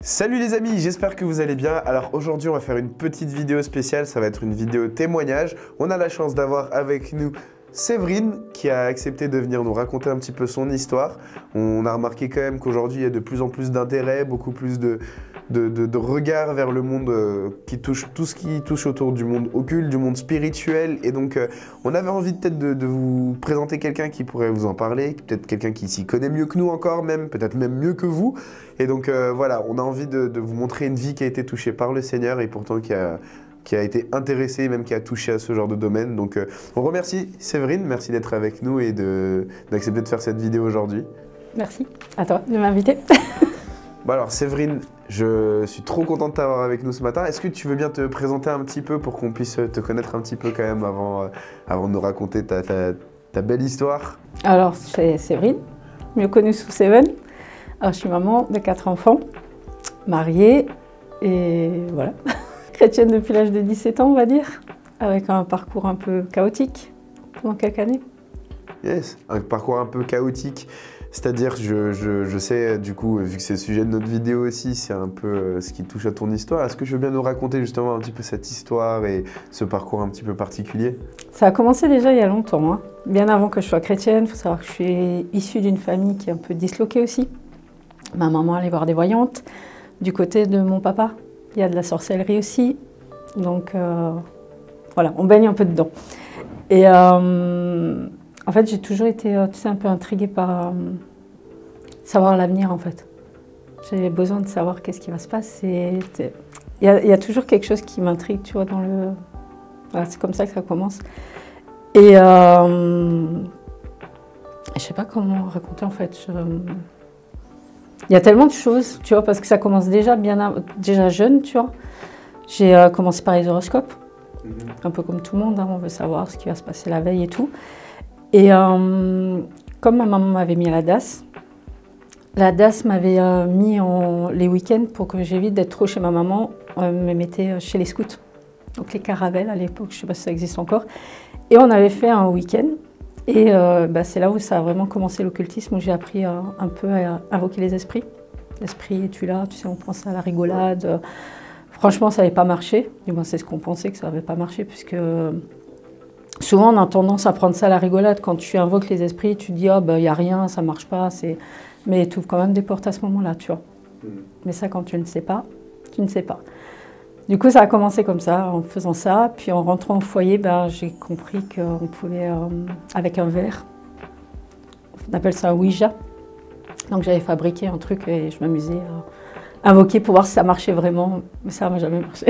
Salut les amis, j'espère que vous allez bien. Alors aujourd'hui on va faire une petite vidéo spéciale, ça va être une vidéo témoignage. On a la chance d'avoir avec nous Séverine qui a accepté de venir nous raconter un petit peu son histoire. On a remarqué quand même qu'aujourd'hui il y a de plus en plus d'intérêt, beaucoup plus de regard vers le monde qui touche tout ce qui touche autour du monde occulte, du monde spirituel. Et donc on avait envie peut-être de vous présenter quelqu'un qui pourrait vous en parler, peut-être quelqu'un qui s'y connaît mieux que nous encore, même peut-être même mieux que vous. Et donc voilà, on a envie de vous montrer une vie qui a été touchée par le Seigneur et pourtant qui a été intéressée, même qui a touché à ce genre de domaine. Donc on remercie Séverine, merci d'être avec nous et d'accepter de faire cette vidéo aujourd'hui. Merci à toi de m'inviter. Bon alors Séverine, je suis trop content de t'avoir avec nous ce matin. Est-ce que tu veux bien te présenter un petit peu pour qu'on puisse te connaître un petit peu quand même avant de nous raconter ta belle histoire? Alors c'est Séverine, mieux connue sous Seven. Alors je suis maman de 4 enfants, mariée et voilà. Chrétienne depuis l'âge de 17 ans on va dire, avec un parcours un peu chaotique pendant quelques années. Yes, un parcours un peu chaotique. C'est-à-dire, je sais, du coup, vu que c'est le sujet de notre vidéo aussi, c'est un peu ce qui touche à ton histoire. Est-ce que tu veux bien nous raconter justement un petit peu cette histoire et ce parcours un petit peu particulier? Ça a commencé déjà il y a longtemps, hein. Bien avant que je sois chrétienne. Il faut savoir que je suis issue d'une famille qui est un peu disloquée aussi. Ma maman allait voir des voyantes. Du côté de mon papa, il y a de la sorcellerie aussi. Donc voilà, on baigne un peu dedans. Et en fait, j'ai toujours été tu sais, un peu intriguée par savoir l'avenir, en fait. J'ai besoin de savoir qu'est-ce qui va se passer. Il y a toujours quelque chose qui m'intrigue, tu vois, dans le... Voilà, c'est comme ça que ça commence. Et je sais pas comment raconter, en fait. Il y a tellement de choses, tu vois, parce que ça commence déjà déjà jeune, tu vois. J'ai commencé par les horoscopes, un peu comme tout le monde, hein, on veut savoir ce qui va se passer la veille et tout. Et comme ma maman m'avait mis à la DAS m'avait mis les week-ends pour que j'évite d'être trop chez ma maman, me mettait chez les scouts, donc les caravelles à l'époque, je ne sais pas si ça existe encore. Et on avait fait un week-end, et c'est là où ça a vraiment commencé l'occultisme, où j'ai appris un peu à invoquer les esprits. L'esprit, es-tu là? Tu sais, on pense à la rigolade. Franchement, ça n'avait pas marché, du moins c'est ce qu'on pensait que ça n'avait pas marché, puisque... Souvent, on a tendance à prendre ça à la rigolade. Quand tu invoques les esprits, tu dis « Ah, il n'y a rien, ça ne marche pas. » Mais tu ouvres quand même des portes à ce moment-là, tu vois. Mais ça, quand tu ne sais pas, tu ne sais pas. Du coup, ça a commencé comme ça, en faisant ça. Puis en rentrant au foyer, j'ai compris qu'on pouvait, avec un verre, on appelle ça un Ouija. Donc j'avais fabriqué un truc et je m'amusais à invoquer pour voir si ça marchait vraiment. Mais ça n'a jamais marché.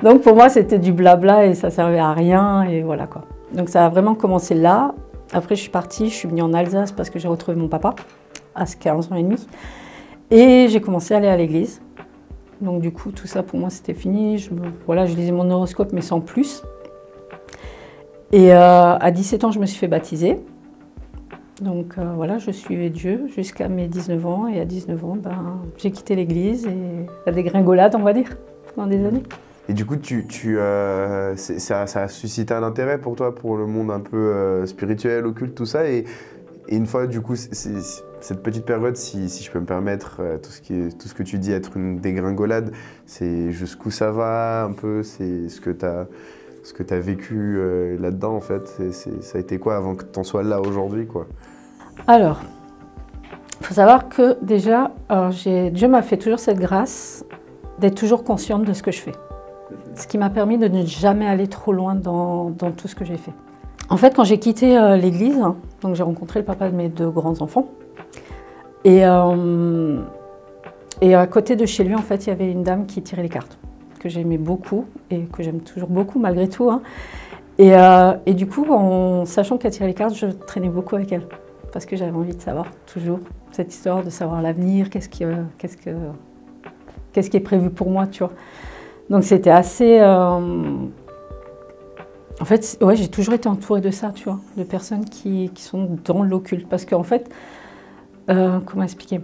Donc pour moi, c'était du blabla et ça servait à rien et voilà quoi. Donc ça a vraiment commencé là. Après, je suis partie, je suis venue en Alsace parce que j'ai retrouvé mon papa à 15 ans et demi. Et j'ai commencé à aller à l'église. Donc du coup, tout ça pour moi, c'était fini. Je lisais mon horoscope, mais sans plus. Et à 17 ans, je me suis fait baptiser. Donc voilà, je suivais Dieu jusqu'à mes 19 ans. Et à 19 ans, j'ai quitté l'église et la dégringolade, on va dire, pendant des années. Et du coup, ça a suscité un intérêt pour toi, pour le monde un peu spirituel, occulte, tout ça. Et une fois, du coup, cette petite période, si je peux me permettre, tout ce que tu dis être une dégringolade, c'est jusqu'où ça va un peu, c'est ce que tu as vécu là-dedans, en fait. Ça a été quoi avant que tu en sois là aujourd'hui, quoi? Alors, il faut savoir que déjà, Dieu m'a fait toujours cette grâce d'être toujours consciente de ce que je fais. Ce qui m'a permis de ne jamais aller trop loin dans tout ce que j'ai fait. En fait, quand j'ai quitté l'église, donc j'ai rencontré le papa de mes 2 grands-enfants. Et à côté de chez lui, en fait, il y avait une dame qui tirait les cartes, que j'aimais beaucoup et que j'aime toujours beaucoup malgré tout. Hein. Et du coup, en sachant qu'elle tirait les cartes, je traînais beaucoup avec elle. Parce que j'avais envie de savoir toujours cette histoire, de savoir l'avenir, qu'est-ce qui est prévu pour moi, tu vois. Donc c'était assez... En fait, ouais, j'ai toujours été entourée de ça, tu vois, de personnes qui sont dans l'occulte. Parce qu'en fait, comment expliquer?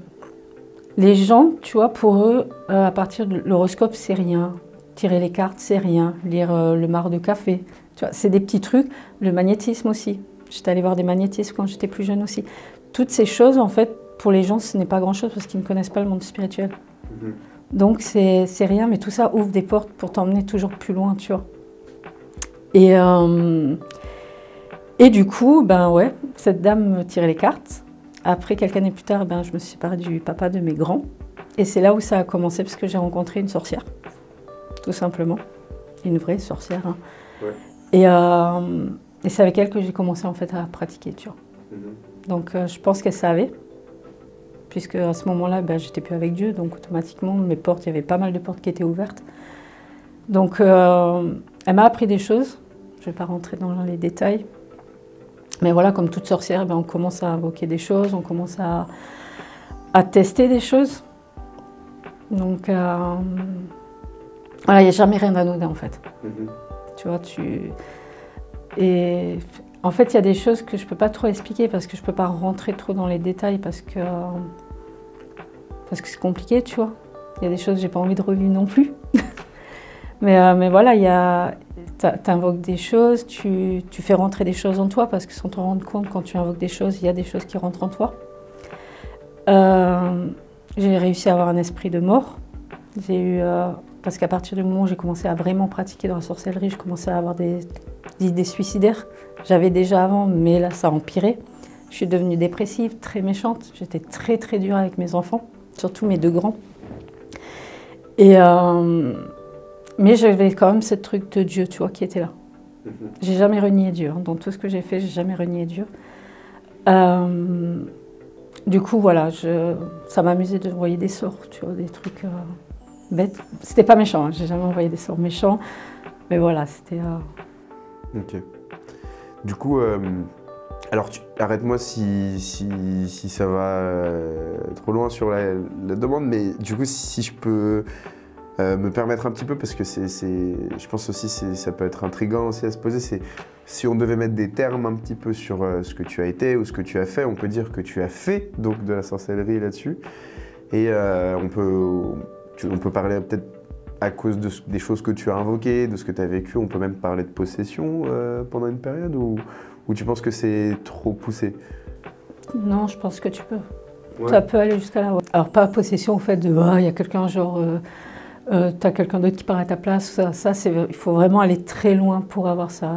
Les gens, tu vois, pour eux, à partir de l'horoscope, c'est rien. Tirer les cartes, c'est rien. Lire le marc de café, tu vois, c'est des petits trucs. Le magnétisme aussi. J'étais allée voir des magnétismes quand j'étais plus jeune aussi. Toutes ces choses, en fait, pour les gens, ce n'est pas grand-chose parce qu'ils ne connaissent pas le monde spirituel. Donc c'est rien, mais tout ça ouvre des portes pour t'emmener toujours plus loin, tu vois. Et du coup, ben ouais, cette dame me tirait les cartes. Après, quelques années plus tard, ben, je me suis séparée du papa de mes grands. Et c'est là où ça a commencé, parce que j'ai rencontré une sorcière, tout simplement. Une vraie sorcière. Hein. Ouais. Et c'est avec elle que j'ai commencé en fait à pratiquer, tu vois. Donc je pense qu'elle savait, puisque à ce moment-là, ben, j'étais plus avec Dieu, donc automatiquement, mes portes, il y avait pas mal de portes qui étaient ouvertes. Donc elle m'a appris des choses, je ne vais pas rentrer dans les détails. Mais voilà, comme toute sorcière, ben, on commence à invoquer des choses, on commence à tester des choses. Donc, voilà, il n'y a jamais rien d'anodin, en fait. Tu vois, Et en fait, il y a des choses que je ne peux pas trop expliquer parce que je ne peux pas rentrer trop dans les détails parce que c'est compliqué, tu vois. Il y a des choses que je n'ai pas envie de revivre non plus. mais voilà, t'invoques des choses, tu fais rentrer des choses en toi parce que sans t'en rendre compte, quand tu invoques des choses, il y a des choses qui rentrent en toi. J'ai réussi à avoir un esprit de mort. Parce qu'à partir du moment où j'ai commencé à vraiment pratiquer dans la sorcellerie, je commençais à avoir des idées suicidaires. J'avais déjà avant, mais là ça a empiré. Je suis devenue dépressive, très méchante. J'étais très très dure avec mes enfants, surtout mes deux grands. Mais j'avais quand même ce truc de Dieu, tu vois, qui était là. J'ai jamais renié Dieu. Hein. Dans tout ce que j'ai fait, j'ai jamais renié Dieu. Du coup, voilà, ça m'amusait de envoyer des sorts, tu vois, des trucs bêtes. C'était pas méchant, hein. J'ai jamais envoyé des sorts méchants. Mais voilà, c'était... Ok. Du coup, alors arrête-moi si ça va trop loin sur la demande, mais du coup, si je peux... me permettre un petit peu, parce que je pense aussi ça peut être intriguant aussi à se poser, c'est si on devait mettre des termes un petit peu sur ce que tu as été ou ce que tu as fait, on peut dire que tu as fait donc de la sorcellerie là-dessus, et on peut parler peut-être à cause des choses que tu as invoquées, de ce que tu as vécu, on peut même parler de possession pendant une période, ou tu penses que c'est trop poussé? Non, je pense que tu peux. Ouais. Ça peut aller jusqu'à là. Ouais. Alors pas possession au fait de il y a quelqu'un genre... t'as quelqu'un d'autre qui part à ta place, il faut vraiment aller très loin pour avoir ça.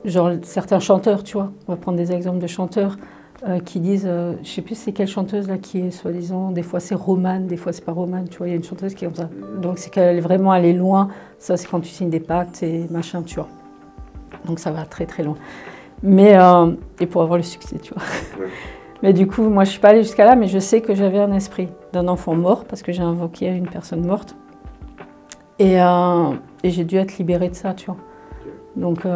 Genre certains chanteurs, tu vois, on va prendre des exemples de chanteurs qui disent, je sais plus c'est quelle chanteuse là qui est soi-disant, des fois c'est romane, des fois c'est pas romane, tu vois, il y a une chanteuse qui est comme ça. Donc c'est qu'elle est vraiment allée loin, ça c'est quand tu signes des pactes et machin, tu vois. Donc ça va très très loin. Mais, et pour avoir le succès, tu vois. Ouais. Mais du coup, moi je suis pas allée jusqu'à là, mais je sais que j'avais un esprit d'un enfant mort, parce que j'ai invoqué une personne morte. Et j'ai dû être libérée de ça, tu vois. Donc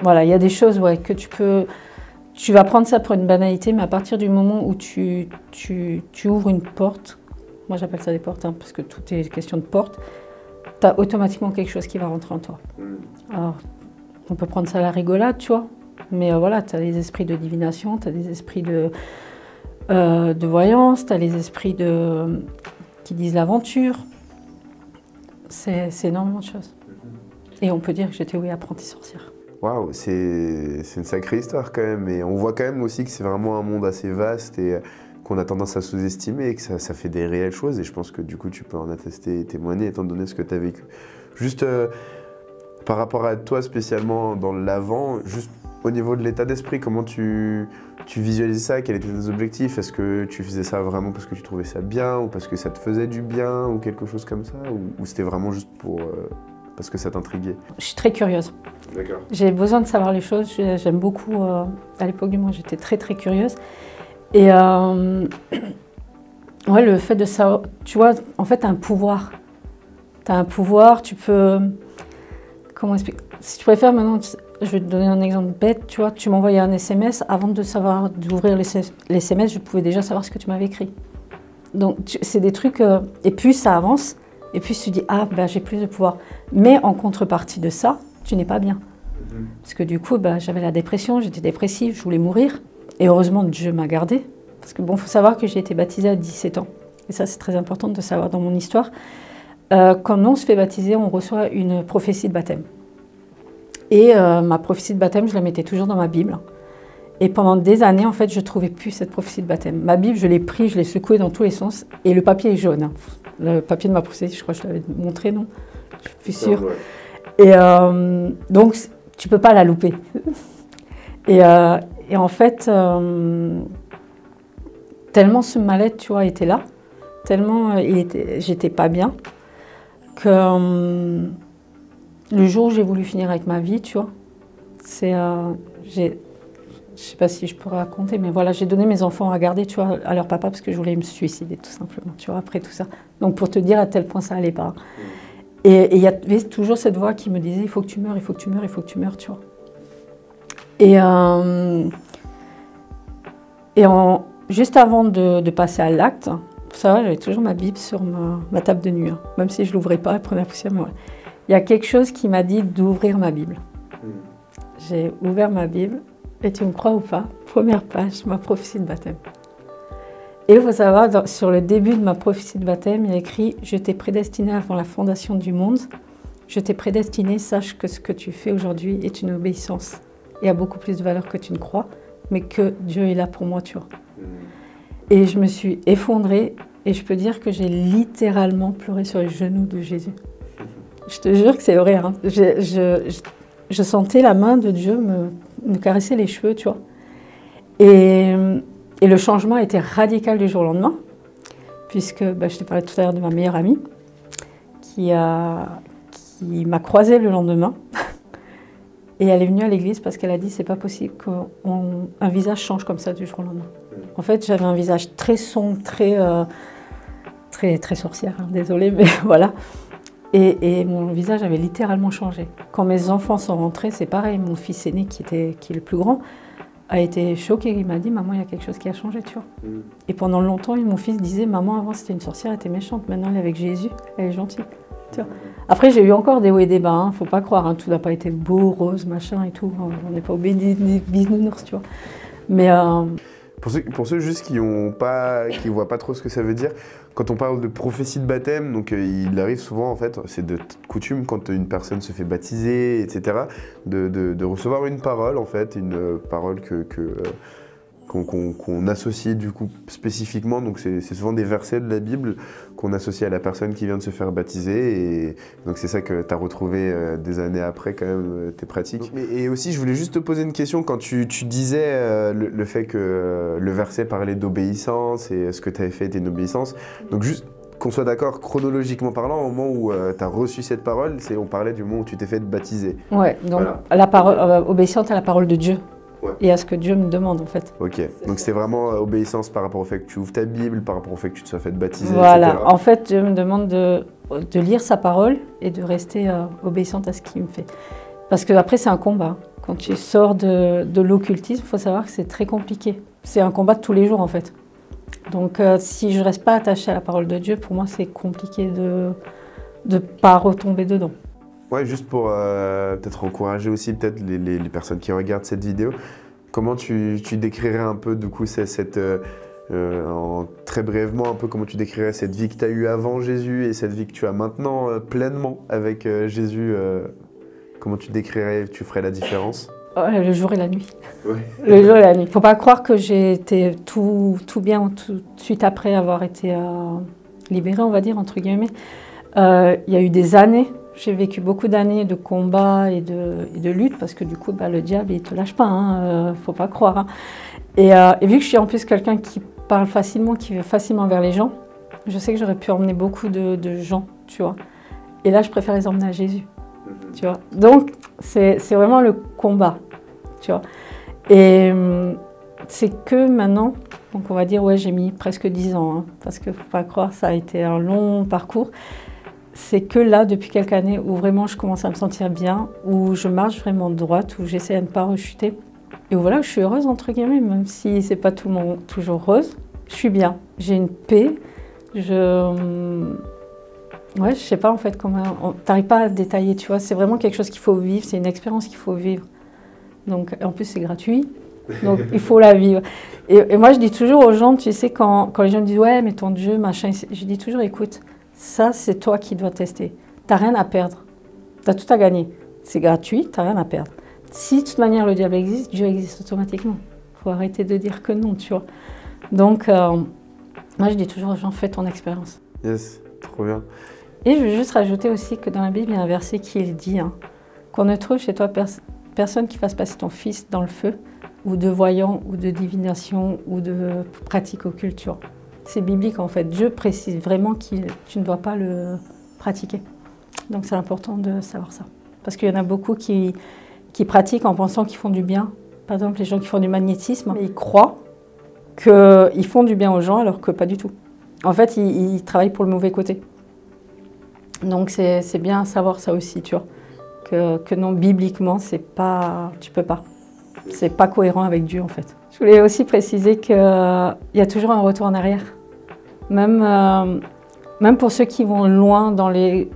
voilà, il y a des choses ouais, que tu vas prendre ça pour une banalité, mais à partir du moment où tu ouvres une porte, moi j'appelle ça des portes, hein, parce que tout est question de porte, tu as automatiquement quelque chose qui va rentrer en toi. Alors, on peut prendre ça à la rigolade, tu vois, mais voilà, tu as les esprits de divination, tu as des esprits de voyance, tu as les esprits qui disent l'aventure. C'est énormément de choses. Et on peut dire que j'étais, oui, apprentie sorcière. Waouh, c'est une sacrée histoire quand même. Et on voit quand même aussi que c'est vraiment un monde assez vaste et qu'on a tendance à sous-estimer et que ça fait des réelles choses. Et je pense que du coup, tu peux en attester et témoigner étant donné ce que tu as vécu. Juste par rapport à toi spécialement dans l'avant, juste au niveau de l'état d'esprit, comment tu visualisais ça? Quels étaient tes objectifs? Est-ce que tu faisais ça vraiment parce que tu trouvais ça bien ou parce que ça te faisait du bien ou quelque chose comme ça? Ou c'était vraiment juste parce que ça t'intriguait? Je suis très curieuse. D'accord. J'ai besoin de savoir les choses. J'aime beaucoup. À l'époque du moins, j'étais très très curieuse. Et ouais, le fait de savoir, tu vois, en fait, tu as un pouvoir. Tu as un pouvoir, tu peux... Comment expliquer? Si tu préfères maintenant, je vais te donner un exemple bête, tu vois, tu m'envoyais un SMS, avant d'ouvrir les SMS, je pouvais déjà savoir ce que tu m'avais écrit. Donc, c'est des trucs... et puis, ça avance, et puis tu dis, ah, ben, j'ai plus de pouvoir. Mais en contrepartie de ça, tu n'es pas bien. Parce que du coup, ben, j'avais la dépression, j'étais dépressive, je voulais mourir. Et heureusement, Dieu m'a gardée. Parce que bon, il faut savoir que j'ai été baptisée à 17 ans. Et ça, c'est très important de savoir dans mon histoire. Quand on se fait baptiser, on reçoit une prophétie de baptême. Et ma prophétie de baptême, je la mettais toujours dans ma Bible. Et pendant des années, en fait, je ne trouvais plus cette prophétie de baptême. Ma Bible, je l'ai pris, je l'ai secouée dans tous les sens. Et le papier est jaune. Hein. Le papier de ma prophétie, je crois que je l'avais montré, non? Je suis sûre. Et donc, tu ne peux pas la louper. Et en fait, tellement ce mal-être, tu vois, était là, tellement j'étais pas bien, que le jour où j'ai voulu finir avec ma vie, tu vois, je sais pas si je pourrais raconter, mais voilà, j'ai donné mes enfants à garder, tu vois, à leur papa parce que je voulais me suicider, tout simplement, tu vois, après tout ça. Donc pour te dire à tel point ça allait pas. Et il y avait toujours cette voix qui me disait, il faut que tu meurs, il faut que tu meurs, il faut que tu meurs, tu vois. Juste avant de passer à l'acte, ça va, j'avais toujours ma Bible sur ma table de nuit, hein, même si je ne l'ouvrais pas, elle prenait la poussière. Mais voilà. Il y a quelque chose qui m'a dit d'ouvrir ma Bible. J'ai ouvert ma Bible, et tu me crois ou pas, première page, ma prophétie de baptême. Et il faut savoir, sur le début de ma prophétie de baptême, il y a écrit « Je t'ai prédestiné avant la fondation du monde. Je t'ai prédestiné, sache que ce que tu fais aujourd'hui est une obéissance et a beaucoup plus de valeur que tu ne crois, mais que Dieu est là pour moi, tu vois. » Et je me suis effondrée et je peux dire que j'ai littéralement pleuré sur les genoux de Jésus. Je te jure que c'est vrai. Hein. Je sentais la main de Dieu me caresser les cheveux, tu vois. Et le changement a été radical du jour au lendemain, puisque je t'ai parlé tout à l'heure de ma meilleure amie, qui m'a croisée le lendemain. Et elle est venue à l'église parce qu'elle a dit c'est pas possible qu'un visage change comme ça du jour au lendemain. En fait, j'avais un visage très sombre, très sorcière, hein, désolée, mais voilà. Et mon visage avait littéralement changé. Quand mes enfants sont rentrés, c'est pareil. Mon fils aîné, qui est le plus grand, a été choqué. Il m'a dit maman, il y a quelque chose qui a changé, tu vois. Et pendant longtemps, mon fils disait maman, avant c'était une sorcière, elle était méchante. Maintenant, elle est avec Jésus, elle est gentille. Tu vois. Après, j'ai eu encore des hauts et des bas, hein, faut pas croire, hein, tout n'a pas été beau, rose, machin et tout, on n'est pas au bisounours, tu vois. Mais pour ceux juste qui voient pas trop ce que ça veut dire, quand on parle de prophétie de baptême, donc il arrive souvent en fait, c'est de coutume quand une personne se fait baptiser, etc., de recevoir une parole en fait, une parole qu'on associe du coup spécifiquement, donc c'est souvent des versets de la Bible qu'on associe à la personne qui vient de se faire baptiser, et donc c'est ça que tu as retrouvé des années après quand même, tes pratiques. Et aussi je voulais juste te poser une question, quand tu disais le fait que le verset parlait d'obéissance et ce que tu avais fait était une obéissance, donc juste qu'on soit d'accord, chronologiquement parlant, au moment où tu as reçu cette parole, on parlait du moment où tu t'es fait baptiser. Ouais, donc voilà. La parole, obéissante à la parole de Dieu. Ouais. Et à ce que Dieu me demande en fait. Ok, donc c'est vraiment obéissance par rapport au fait que tu ouvres ta Bible, par rapport au fait que tu te sois fait baptiser, voilà. etc. En fait, Dieu me demande de lire sa parole et de rester obéissante à ce qu'il me fait. Parce que après c'est un combat. Quand tu sors de l'occultisme, il faut savoir que c'est très compliqué. C'est un combat de tous les jours en fait. Donc si je ne reste pas attachée à la parole de Dieu, pour moi c'est compliqué de ne pas retomber dedans. Ouais, juste pour peut-être encourager aussi peut-être les personnes qui regardent cette vidéo, comment tu décrirais un peu du coup très brièvement un peu comment tu décrirais cette vie que tu as eue avant Jésus et cette vie que tu as maintenant pleinement avec Jésus, comment tu décrirais, tu ferais la différence? Ouais, le jour et la nuit. Ouais. Le jour et la nuit. Faut pas croire que j'ai été tout bien tout de suite après avoir été libérée, on va dire, entre guillemets. Il y a eu des années. J'ai vécu beaucoup d'années de combats et de lutte parce que du coup, le diable, il ne te lâche pas, hein, faut pas croire. Hein. Et vu que je suis en plus quelqu'un qui parle facilement, qui va facilement vers les gens, je sais que j'aurais pu emmener beaucoup de gens, tu vois. Et là, je préfère les emmener à Jésus, tu vois. Donc, c'est vraiment le combat, tu vois. Et c'est que maintenant, donc on va dire, ouais, j'ai mis presque 10 ans, hein, parce que faut pas croire, ça a été un long parcours. C'est que là, depuis quelques années, où vraiment je commence à me sentir bien, où je marche vraiment droite, où j'essaie de ne pas rechuter. Et où voilà, je suis heureuse, entre guillemets, même si c'est pas tout le monde toujours heureuse. Je suis bien, j'ai une paix. Ouais, je sais pas en fait comment... T'arrives pas à détailler, tu vois. C'est vraiment quelque chose qu'il faut vivre, c'est une expérience qu'il faut vivre. Donc, en plus, c'est gratuit, donc il faut la vivre. Et moi, je dis toujours aux gens, tu sais, quand les gens me disent « Ouais, mais ton Dieu, machin... » Je dis toujours « Écoute, ça, c'est toi qui dois tester. Tu n'as rien à perdre. Tu as tout à gagner. C'est gratuit, tu n'as rien à perdre. Si de toute manière le diable existe, Dieu existe automatiquement. faut arrêter de dire que non, tu vois. Donc, moi, je dis toujours aux gens, fais ton expérience. Yes, trop bien. Et je veux juste rajouter aussi que dans la Bible, il y a un verset qui dit qu'on ne trouve chez toi personne qui fasse passer ton fils dans le feu, ou de voyant, ou de divination, ou de pratique occulte. C'est biblique en fait. Dieu précise vraiment que tu ne dois pas le pratiquer. Donc c'est important de savoir ça. Parce qu'il y en a beaucoup qui pratiquent en pensant qu'ils font du bien. Par exemple, les gens qui font du magnétisme, ils croient qu'ils font du bien aux gens alors que pas du tout. En fait, ils travaillent pour le mauvais côté. Donc c'est bien savoir ça aussi, tu vois. Que non, bibliquement, tu peux pas. C'est pas cohérent avec Dieu en fait. Je voulais aussi préciser qu'il y a toujours un retour en arrière. Même pour ceux qui vont loin dans les...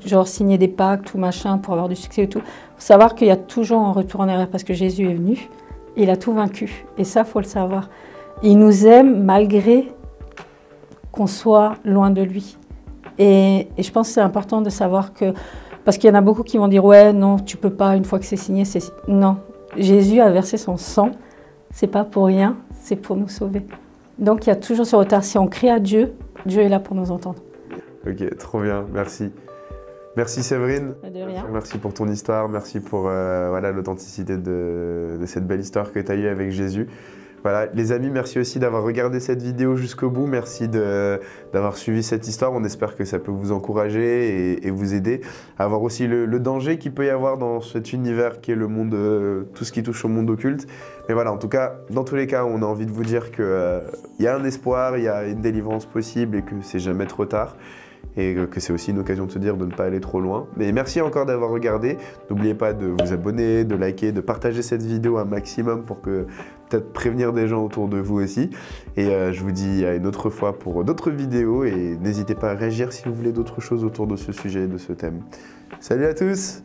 genre signer des pactes ou machin pour avoir du succès et tout. Il faut savoir qu'il y a toujours un retour en arrière parce que Jésus est venu et il a tout vaincu. Et ça, il faut le savoir. Il nous aime malgré qu'on soit loin de lui. Et je pense que c'est important de savoir que... Parce qu'il y en a beaucoup qui vont dire « Ouais, non, tu peux pas, une fois que c'est signé, c'est... » Non, Jésus a versé son sang, c'est pas pour rien, c'est pour nous sauver. Donc il y a toujours ce retard. Si on crie à Dieu, Dieu est là pour nous entendre. Ok, trop bien, merci. Merci Séverine. De rien. Merci pour ton histoire, merci pour voilà, l'authenticité de cette belle histoire que tu as eue avec Jésus. Voilà, les amis, merci aussi d'avoir regardé cette vidéo jusqu'au bout. Merci d'avoir suivi cette histoire. On espère que ça peut vous encourager et vous aider à voir aussi le danger qu'il peut y avoir dans cet univers qui est le monde, tout ce qui touche au monde occulte. Mais voilà, en tout cas, dans tous les cas, on a envie de vous dire qu'il y a un espoir, il y a une délivrance possible et que c'est jamais trop tard. Et que c'est aussi une occasion de se dire de ne pas aller trop loin. Mais merci encore d'avoir regardé. N'oubliez pas de vous abonner, de liker, de partager cette vidéo un maximum pour que peut-être prévenir des gens autour de vous aussi. Et je vous dis à une autre fois pour d'autres vidéos et n'hésitez pas à réagir si vous voulez d'autres choses autour de ce sujet, de ce thème. Salut à tous!